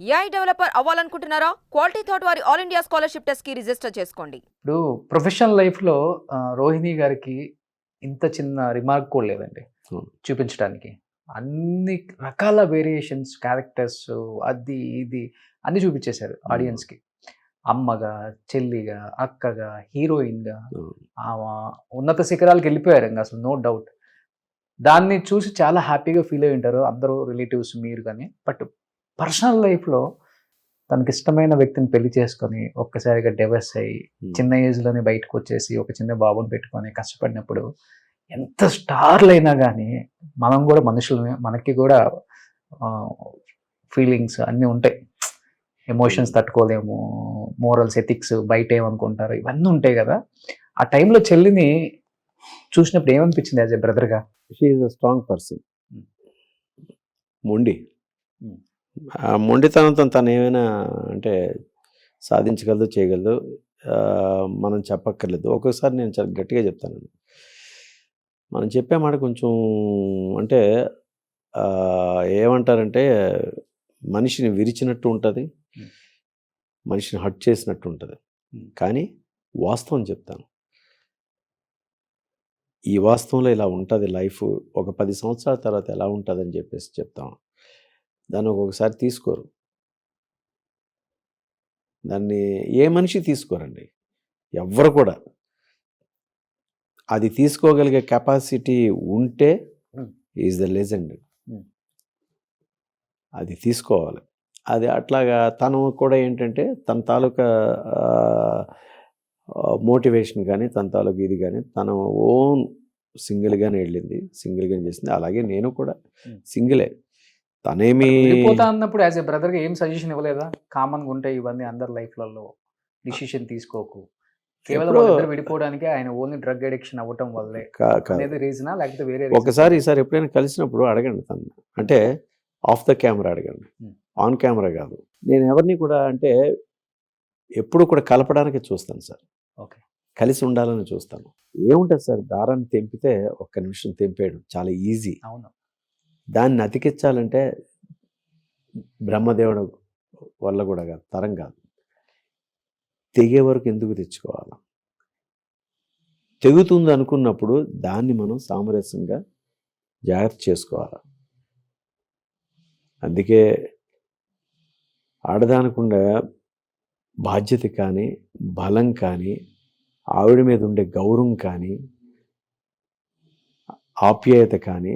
AI developer అవ్వాలనుకుంటున్నారా? Quality Thought వారి All India scholarship test కి రిజిస్టర్ చేసుకోండి. ఇప్పుడు ప్రొఫెషనల్ లైఫ్‌లో రోహిణి గారికి ఇంత చిన్న రిమార్క్ కూడా లేదండి చూపించడానికి. అన్ని రకాల వేరియేషన్స్, క్యారెక్టర్స్ అది, ఇది అన్నీ చూపించేశారు ఆడియన్స్‌కి. అమ్మగా, చెల్లిగా, అక్కగా, హీరోయిన్‌గా ఉన్నత శిఖరాలకెళ్ళిపోయారు ఇంగ అసలు నో డౌట్. దాన్ని చూసి చాలా హ్యాపీగా ఫీల్ అయ్యి ఉంటారు అందరూ రిలేటివ్స్ మీరు గాని. బట్ పర్సనల్ లైఫ్‌లో తనకిష్టమైన వ్యక్తిని పెళ్లి చేసుకొని ఒక్కసారిగా డివోర్స్ అయ్యి చిన్న ఏజ్‌లోనే బయటకొచ్చేసి ఒక చిన్న బాబుని పెట్టుకొని కష్టపడినప్పుడు ఎంత స్టార్‌లైనా గానీ మనం గూడా మనుషులమే. మనకి గూడా ఫీలింగ్స్ అన్నీ ఉంటాయి. ఎమోషన్స్ తట్టుకోలేము. మోరల్స్, ఎథిక్స్ బయటేమనుకుంటారు ఇవన్నీ ఉంటాయి గదా! ఆ టైంలో చెల్లిని చూసినప్పుడు ఏమనిపించింది యాజ్ ఎ బ్రదర్‌గా? She is a strong person. మొండి. ఆ మొండితనంతో తను ఏమైనా అంటే సాధించగలదు, చేయగలదు. మనం చెప్పక్కర్లేదు. ఒక్కోసారి నేను చాలా గట్టిగా చెప్తానండి. మనం చెప్పే మాట కొంచెం అంటే ఏమంటారంటే మనిషిని విరిచినట్టు ఉంటుంది, మనిషిని హర్ట్ చేసినట్టు ఉంటుంది. కానీ వాస్తవం చెప్తాను. ఈ వాస్తవంలో ఇలా ఉంటుంది లైఫ్, ఒక 10 సంవత్సరాల తర్వాత ఎలా ఉంటుందని చెప్పేసి చెప్తాం. దాన్ని ఒక్కొక్కసారి తీసుకోరు. దాన్ని ఏ మనిషి తీసుకోరండి, ఎవ్వరు కూడా. అది తీసుకోగలిగే కెపాసిటీ ఉంటే ఈజ్ ద లెజెండ్. అది తీసుకోవాలి. అది అట్లాగా తను కూడా ఏంటంటే తన తాలూకా మోటివేషన్ కానీ తన తాలూకా ఇది కానీ తన ఓన్ సింగిల్గానే వెళ్ళింది, సింగిల్గానే చేసింది. అలాగే నేను కూడా సింగిలే. తనేమి వెళ్ళిపోతా అన్నప్పుడు యాజ్ ఎ బ్రదర్‌గా ఏం సజెషన్ ఇవ్వలేదా? కామన్‌గా ఉంటాయి ఇవన్నీ అందరి లైఫ్‌లలో. డిసిషన్ తీసుకోకు. కేవలం వాళ్ళిద్దరు విడిపోవడానికి ఆయన ఓన్లీ డ్రగ్ అడిక్షన్ అవ్వటం వల్లే అనేది రీజనా, లేకపోతే వేరే ఒకసారి ఈసారి ఎప్పుడైనా కలిసినప్పుడు అడగండి తను. అంటే ఆఫ్ ద కెమెరా అడగండి, ఆన్ కెమెరా కాదు. నేను ఎవరిని కూడా అంటే ఎప్పుడు కూడా కలపడానికి చూస్తాను సార్. ఓకే, కలిసి ఉండాలని చూస్తాను. ఏముంటుంది సార్, దారాన్ని తెంపితే ఒక్క నిమిషం తెంపేయడం చాలా ఈజీ. అవును. దాన్ని అతికించాలంటే బ్రహ్మదేవుడు వల్ల కూడా కాదు, తరం కాదు. తెగే వరకు ఎందుకు తెచ్చుకోవాలి? తెగుతుంది అనుకున్నప్పుడు దాన్ని మనం సామరస్యంగా జాగ్రత్త చేసుకోవాలి. అందుకే ఆడదానికుండా బాధ్యత కానీ, బలం కానీ, ఆవిడ మీద ఉండే గౌరవం కానీ, ఆప్యాయత కానీ,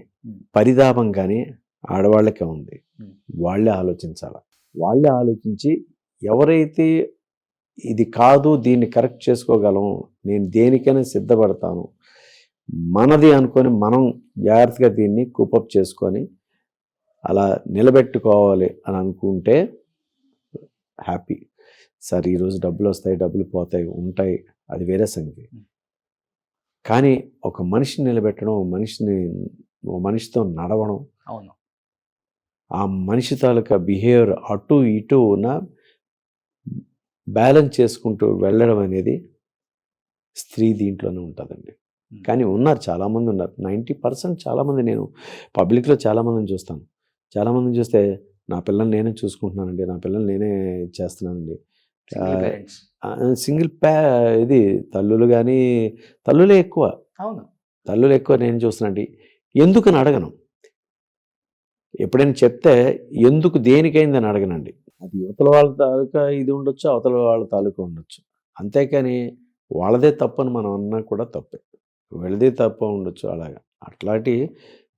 పరితాపం కానీ ఆడవాళ్ళకే ఉంది. వాళ్ళే ఆలోచించాలి. వాళ్ళే ఆలోచించి ఎవరైతే ఇది కాదు, దీన్ని కరెక్ట్ చేసుకోగలం, నేను దేనికైనా సిద్ధపడతాను, మనది అనుకొని మనం జాగ్రత్తగా దీన్ని కూపప్ చేసుకొని అలా నిలబెట్టుకోవాలి అని అనుకుంటే హ్యాపీ. సార్ ఈరోజు డబ్బులు వస్తాయి, డబ్బులు పోతాయి, ఉంటాయి, అది వేరే సంగతి. కానీ ఒక మనిషిని నిలబెట్టడం, మనిషితో నడవడం, అవును, ఆ మనిషి తాలూకా బిహేవియర్ అటు ఇటు ఉన్న బ్యాలెన్స్ చేసుకుంటూ వెళ్ళడం అనేది స్త్రీ దీంట్లోనే ఉంటుందండి. కానీ ఉన్నారు, చాలామంది ఉన్నారు. 90% చాలామంది, నేను పబ్లిక్లో చాలామందిని చూస్తాను. చాలామందిని చూస్తే నా పిల్లల్ని నేనే చూసుకుంటున్నానండి, నా పిల్లల్ని నేనే చేస్తున్నానండి. సింగిల్ ఇది తల్లులు కానీ, తల్లులే ఎక్కువ. అవును, తల్లులు ఎక్కువ నేను చూస్తున్నాండి. ఎందుకని అడగను. ఎప్పుడైనా చెప్తే ఎందుకు దేనికైందని అడగనండి. అది యువతల వాళ్ళ తాలూకా ఇది ఉండొచ్చు, అవతల వాళ్ళ తాలూకా ఉండొచ్చు. అంతేకాని వాళ్ళదే తప్పని మనం అన్నా కూడా తప్పే, వీళ్ళదే తప్ప ఉండొచ్చు. అలాగా అట్లాంటి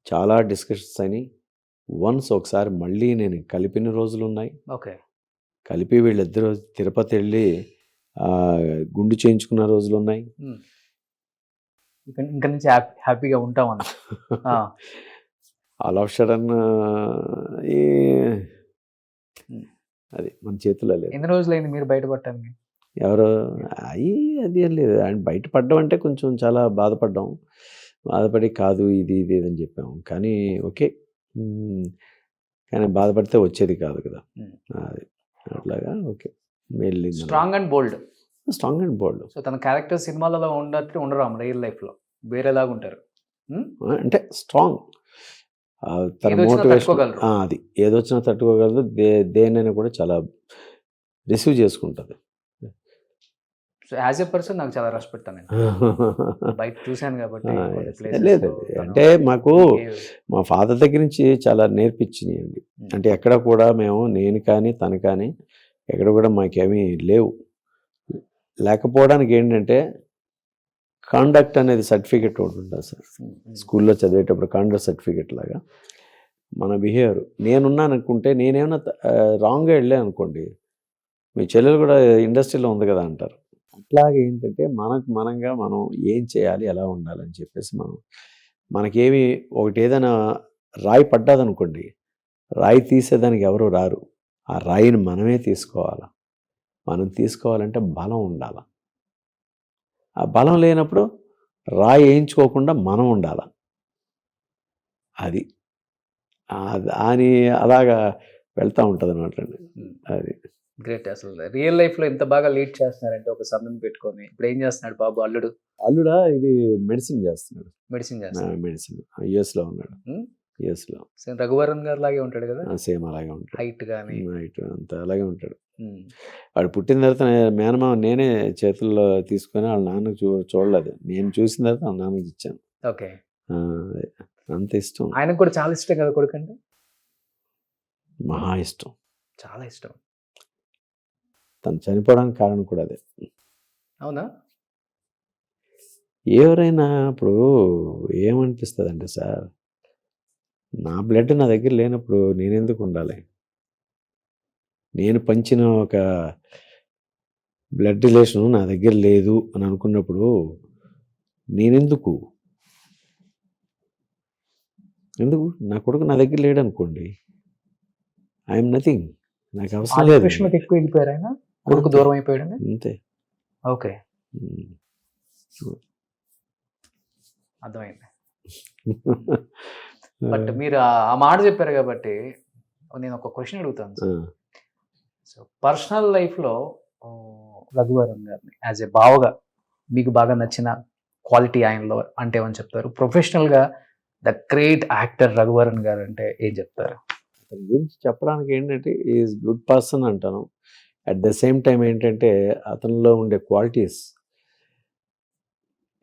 చాలా డిస్కషన్స్ అని వన్స్ ఒకసారి మళ్ళీ నేను కలిపిన రోజులు ఉన్నాయి. ఓకే, కలిపి వీళ్ళిద్దరూ తిరుపతి వెళ్ళి గుండు చేయించుకున్న రోజులు ఉన్నాయి. ఇంకా నుంచి హ్యాపీగా ఉంటామని ఆల్ ఆఫ్ సడన్ అది మన చేతిలో లేదు. ఎన్ని రోజులైంది మీరు బయటపడటానికి? ఎవరు అది ఏం లేదు. ఆయన బయటపడ్డం అంటే కొంచెం చాలా బాధపడ్డాం. బాధపడి కాదు ఇది ఇది అని చెప్పాము. కానీ ఓకే, కానీ బాధపడితే వచ్చేది కాదు కదా. అది అట్లాగా ఓకే వెళ్ళింది. Strong and bold. Strong and bold. So తన క్యారెక్టర్ సినిమాలలో ఉండరు రియల్ లైఫ్లో వేరేలాగా ఉంటారు. అంటే స్ట్రాంగ్, తన ఏదొచ్చినా మోటివేషన్ తట్టుకోగలరు. అది ఏదొచ్చినా తట్టుకోగలదు, దేన్నైనా కూడా చాలా రిసీవ్ చేసుకుంటుంది. సో యాజ్ ఎ పర్సన్ నాకు చాలా రెస్పెక్ట్ నేను బయట చూశాను కాబట్టి కొన్ని places లేదు లో తను అంటే మాకు ఏ- మా ఫాదర్ దగ్గర నుంచి చాలా నేర్పించినాయండి. అంటే ఎక్కడ కూడా మేము, నేను కానీ తను కానీ ఎక్కడ కూడా మాకేమీ లేవు. లేకపోవడానికి ఏంటంటే కాండక్ట్ అనేది సర్టిఫికెట్ ఒకటి ఉంటుంది సార్. స్కూల్లో చదివేటప్పుడు కాండక్ట్ సర్టిఫికెట్ లాగా మన బిహేవియర్. నేనున్నాను అనుకుంటే, నేనేమన్నా రాంగ్గా వెళ్ళాను అనుకోండి, మీ చెల్లెలు కూడా ఇండస్ట్రీలో ఉంది కదా అంటారు. అట్లాగే ఏంటంటే మనంగా మనం ఏం చేయాలి, ఎలా ఉండాలని చెప్పేసి మనకేమి ఒకటి ఏదైనా రాయి పడ్డాదనుకోండి, రాయి తీసేదానికి ఎవరు రారు. ఆ రాయిని మనమే తీసుకోవాలి. మనం తీసుకోవాలంటే బలం ఉండాలి. ఆ బలం లేనప్పుడు రాయి వేయించుకోకుండా మనం ఉండాలి. అది అని అలాగా వెళ్తూ ఉంటుంది అనమాట అండి. అది గ్రేట్. అసలు రియల్ లైఫ్ లో ఎంత బాగా లీడ్ చేస్తున్నారంటే ఒక సమయం పెట్టుకొని. ఇప్పుడు ఏం చేస్తున్నాడు బాబు అల్లుడు? అల్లుడా ఇది మెడిసిన్ చేస్తున్నాడు. మెడిసిన్ చేస్తున్నాడు. మెడిసిన్ యుఎస్లో ఉన్నాడు. యుఎస్లో సేమ్ రఘువరన్ గారు లాగే ఉంటాడు కదా, సేమ్ అలాగే ఉంటాడు. హైట్ గానీ. రైట్ అంతా అలాగే ఉంటాడు. వాడు పుట్టిన తర్వాత మేనమామ నేనే చేతుల్లో తీసుకొని వాళ్ళ నాన్నకు చూడలేదు. నేను చూసిన తర్వాత వాళ్ళ నాన్నకి ఇచ్చాను. ఓకే. అంత ఇష్టం, ఆయనకు కూడా చాలా ఇష్టం కదా కొడుకు అంటే. మహా ఇష్టం, చాలా ఇష్టం. తను చనిపోవడానికి కారణం కూడా అదే. అవునా? ఎవరైనా ఇప్పుడు ఏమనిపిస్తుంది అంటే సార్, నా బ్లడ్ నా దగ్గర లేనప్పుడు నేనెందుకు ఉండాలి? నేను పంచిన ఒక బ్లడ్ రిలేషను నా దగ్గర లేదు అని అనుకున్నప్పుడు నేనెందుకు నా కొడుకు నా దగ్గర లేడు అనుకోండి, ఐఎమ్ నథింగ్, నాకు అవసరం లేదు. కృష్ణకి ఎక్కువ వెళ్ళిపోయారు ఆయన, కొడుకు దూరం అయిపోయాడు. అంతే. ఓకే, అర్థమైంది. బట్ మీరు ఆ మాట చెప్పారు కాబట్టి నేను ఒక క్వశ్చన్ అడుగుతాను. సో పర్సనల్ లైఫ్లో రఘువరన్ గారిని యాజ్ ఏ బావగా మీకు బాగా నచ్చిన క్వాలిటీ ఆయనలో అంటే ఏమని చెప్తారు? ప్రొఫెషనల్గా ద గ్రేట్ యాక్టర్ రఘువరన్ గారు అంటే ఏం చెప్తారు? అతని గురించి చెప్పడానికి ఏంటంటే ఈజ్ గుడ్ పర్సన్ అంటాను. అట్ ద సేమ్ టైం ఏంటంటే అతనిలో ఉండే క్వాలిటీస్,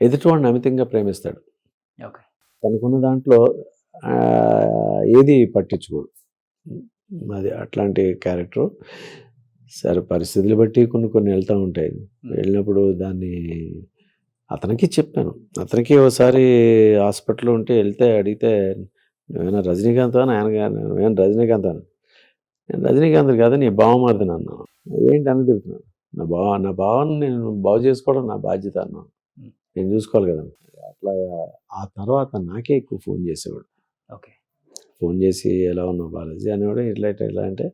ఎదుటివాడిని అమితంగా ప్రేమిస్తాడు. ఓకే. తనకున్న దాంట్లో ఏది పట్టించుకోడు. అది అట్లాంటి క్యారెక్టర్. సరే పరిస్థితులు బట్టి కొన్ని వెళ్తూ ఉంటాయి. వెళ్ళినప్పుడు దాన్ని అతనికి చెప్పాను. అతనికి ఒకసారి హాస్పిటల్లో ఉంటే వెళ్తే అడిగితే, నువ్వేనా రజనీకాంత్ అని? ఆయన నువ్వేనా రజనీకాంత్ అని? నేను రజనీకాంత్ కాదు, నీ బావమరిదిని అన్నాను. ఏంటి అని తిరుగుతున్నాను. నా భావాన్ని నేను బాగు చేసుకోవడం నా బాధ్యత అన్నాను. నేను చూసుకోవాలి కదా. అట్లా ఆ తర్వాత నాకే ఎక్కువ ఫోన్ చేసేవాడు. ఓకే. ఫోన్ చేసి ఎలా ఉన్నావు బాలాజీ అనేవాడు. ఇట్లా అంటే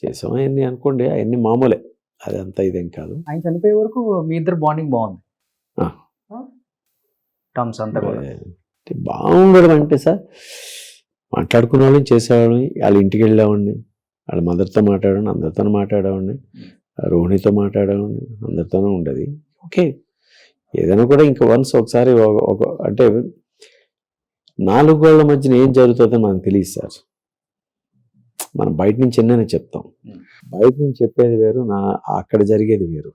చేసాం అవన్నీ అనుకోండి, అవన్నీ మామూలే, అదంతా ఇదేం కాదు. ఆయన చనిపోయే వరకు మీ ఇద్దరు బాండింగ్ బాగుంది. టర్మ్స్ అంతా కూడా బాగుండడం అంటే సార్, మాట్లాడుకునే వాళ్ళని చేసేవాళ్ళని, వాళ్ళ ఇంటికి వెళ్ళేవాడిని, వాళ్ళ మదర్తో మాట్లాడేవాడిని, అందరితో మాట్లాడేవాడిని, రోహిణితో మాట్లాడేవాడిని, అందరితోనూ ఉండేది. ఓకే. ఏదైనా కూడా ఇంకా వన్స్ ఒకసారి అంటే 4 గోళ్ల మధ్యన ఏం జరుగుతుందో మనకు తెలియదు సార్. మనం బయట నుంచి ఎన్నైనా చెప్తాం, బయట నుంచి చెప్పేది వేరు, అక్కడ జరిగేది వేరు.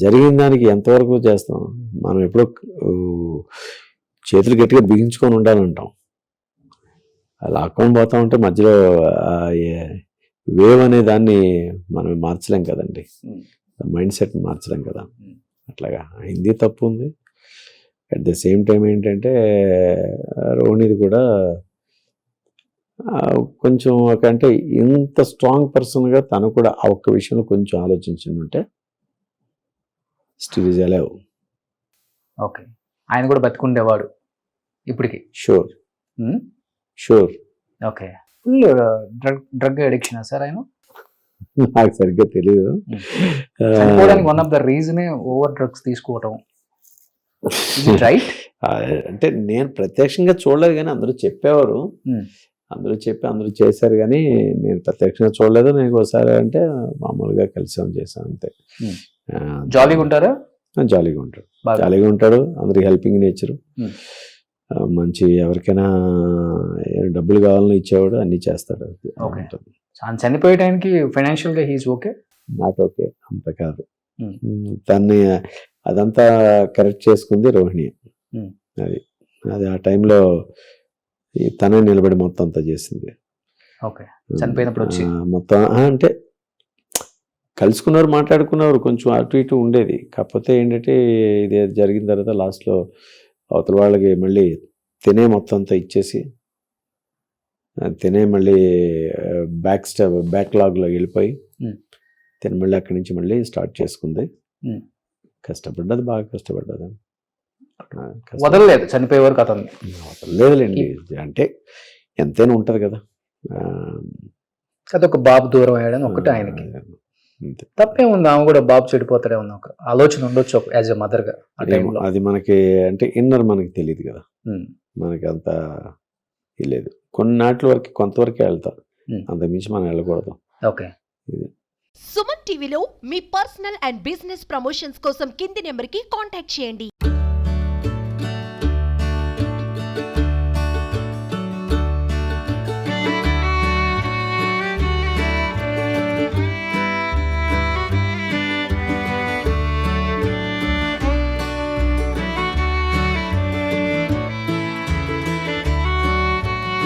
జరిగిన దానికి ఎంతవరకు చేస్తాం? మనం ఎప్పుడో చేతులు గట్టిగా బిగించుకొని ఉండాలంటాం. లాక్కొని పోతా ఉంటే మధ్యలో వేవ్ అనే దాన్ని మనం మార్చలేం కదండి, మైండ్ సెట్ మార్చలేం కదా. అట్లాగా హిందీ తప్పు ఉంది. అట్ ద సేమ్ టైం ఏంటంటే రోహిణిది కూడా కొంచెం అంటే ఇంత స్ట్రాంగ్ పర్సన్గా తను కూడా ఆ ఒక్క విషయంలో కొంచెం ఆలోచించుంటే స్టిల్ ఇస్ అలైవ్. ఓకే. ఆయన కూడా బతికుండేవాడు ఇప్పటికి. Sure. Okay. Full drug addiction sir ఆయన? నాకు సరిగ్గా తెలియదు. చనిపోవడానికి వన్ ఆఫ్ ద రీజనే ఓవర్ డ్రగ్స్ తీసుకోవటం. రైట్? అంటే నేను ప్రత్యక్షంగా చూడలేదు, కానీ అందరూ చెప్పేవారు, అందరూ చేశారు, కానీ నేను ప్రత్యక్షంగా చూడలేదు. నేను ఒకసారి అంటే మామూలుగా కలిసాం, చేశాను అంతే. జాలీగా ఉంటారా? జాలీగా ఉంటాడు. అందరికి హెల్పింగ్ నేచరు. మంచి ఎవరికైనా డబ్బులు కావాలని ఇచ్చేవాడు, అన్నీ చేస్తాడు. అది Okay. ఉంటుంది. ఆయన చనిపోయే టైంకి ఫైనాన్షియల్గా హీఈస్ ఓకే. నాట్ ఓకే, అంత కాదు. Hmm. తన్ని అదంతా కరెక్ట్ చేసుకుంది రోహిణి. Hmm. అది ఆ టైంలో తనే నిలబడి మొత్తం అంతా చేసింది. ఓకే. చనిపోయినప్పుడు వచ్చి మొత్తం అంటే కలుసుకున్నారు, మాట్లాడుకున్నారు, కొంచెం అటు ఇటు ఉండేది. కాకపోతే ఏంటంటే ఇది జరిగిన తర్వాత లాస్ట్లో అవతల వాళ్ళకి మళ్ళీ తినే మొత్తం అంతా ఇచ్చేసి తినే మళ్ళీ బ్యాక్లాగ్లో వెళ్ళిపోయి Hmm. తిని మళ్ళీ అక్కడి నుంచి మళ్ళీ స్టార్ట్ చేసుకుంది. Hmm. కష్టపడ్డది, బాగా కష్టపడ్డది. వదలలేదు చనిపోయే వరకు అతను. లేదులేండి, అంటే ఎంతైనా ఉంటుంది కదా. అదొక బాబు దూరం అయ్యాడని ఒకటి ఆయనకి. అంతే. తప్పేముంది, ఆమె కూడా బాబు చెడిపోతాడే ఉన్న ఒక ఆలోచన ఉండొచ్చు యాజ్ ఎ మదర్గా ఆ టైంలో. అది మనకి అంటే ఇన్నర్ మనకి తెలియదు కదా, మనకి అంత లేదు. కొన్నాటి వరకు కొంతవరకే వెళ్తాం, అంతకుమించి మనం వెళ్ళకూడదు. ఓకే. సుమన్ టీవీలో మీ పర్సనల్ అండ్ బిజినెస్ ప్రమోషన్స్ కోసం కింది నెంబర్కి కాంటాక్ట్ చేయండి.